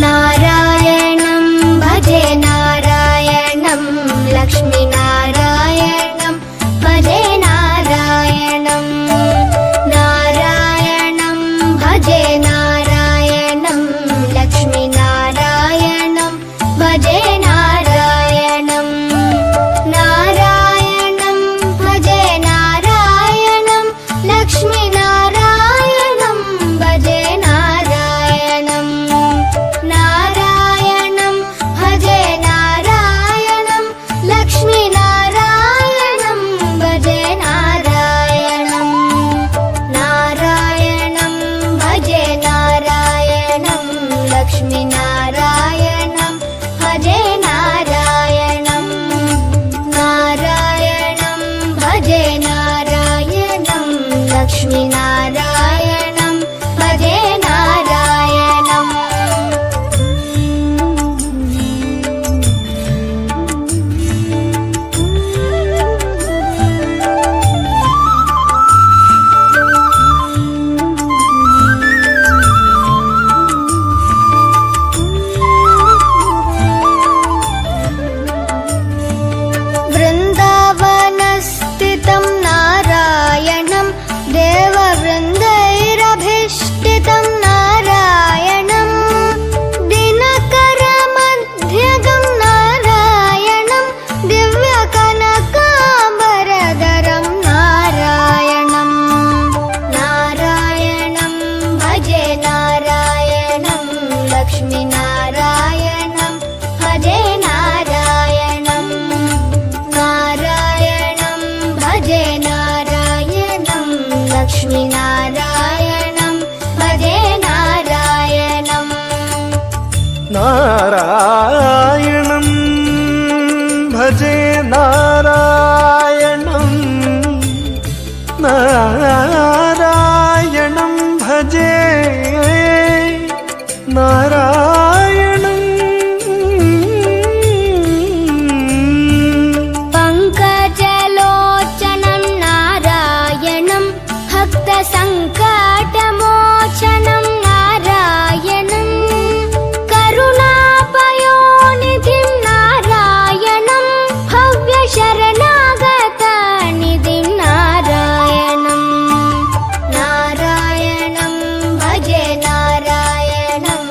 नारायणं भजे नारायणं लक्ष्मीनारायणं भजे नारायणं नारायणं भजे नारायणं लक्ष्मीनारायणं भजे नारायणं नारायणं भजे नारायणं लक्ष्मीनारायणं भजे नारायणं नारायणं भजे नारायणं लक्ष्मीनारायणं भजे नारायणं नारायणं भजे नारायणं लक्ष्मीनारायणं भजे नारायणं नारायणं भजे नारायणं लक्ष्मीनारायणं भजे नारायणं वृन्दावनस्थितं नारायणं देववृन्दैरभीष्टितं नारायणं दिनकरमध्यगं नारायणं दिव्यकनकाम्बरधरं नारायणं नारायणं भजे नारायणं लक्ष्मीनारायणं भजे नारायणं नारायणं भजे नारायणं लक्ष्मीनारायणं भजे नारायणं नारायणं भजे नारायणं नारायणं भजे नारायणं पङ्कजलोचनं नारायणं भक्तसङ्कटमोचनं नारायणं करुणापयोनिधिं नारायणं भव्यशरणागतनिधिं नारायणं नारायणं भजे नारायणं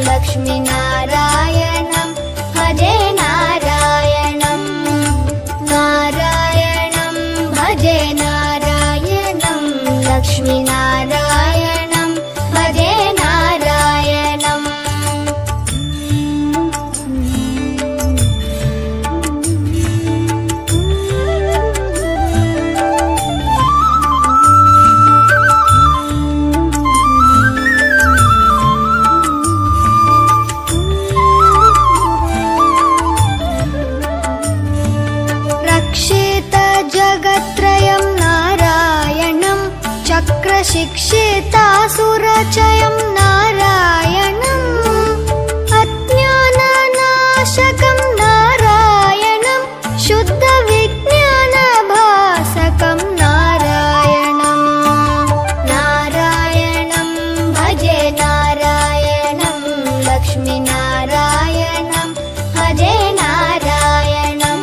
लक्ष्मीनारायणं भजे नारायणं नारायणं भजे नारायणं लक्ष्मीनारायणं भजे नारायणं रक्षितजगत्त्रयं नारायणं चक्रशिक्षितासुरचयं नारायणम् अज्ञाननाशकं नारायणं शुद्धविज्ञानभासकं नारायणं नारायणं भजे नारायणं लक्ष्मीनारायणं भजे नारायणं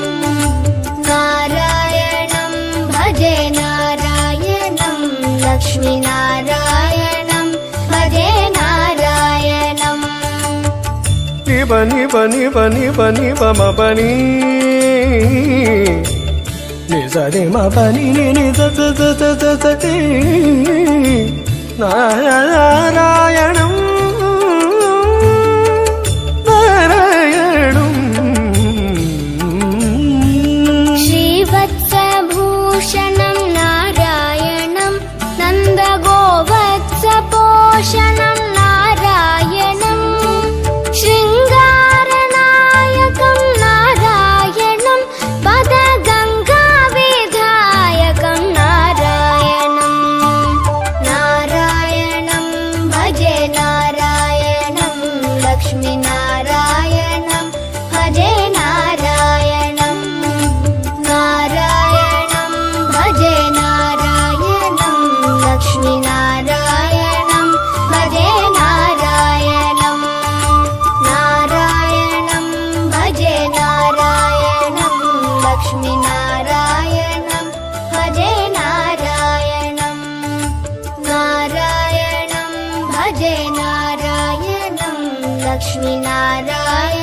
नारायणं भजे नारायणं लक्ष्मीनारायणं भजे नारायणं निब निब निब निब निब मपनि निजनि मपनि नि द द द द द द ति नारायणं नारायणं श्रीवत्सभूषणं नारायणं नन्दगोवत्सपोषणं नारायणं शृङ्गारनायकं नारायणं पदगङ्गाविधायकं नारायणं नारायणं भजे नारायणं लक्ष्मीनारायणम्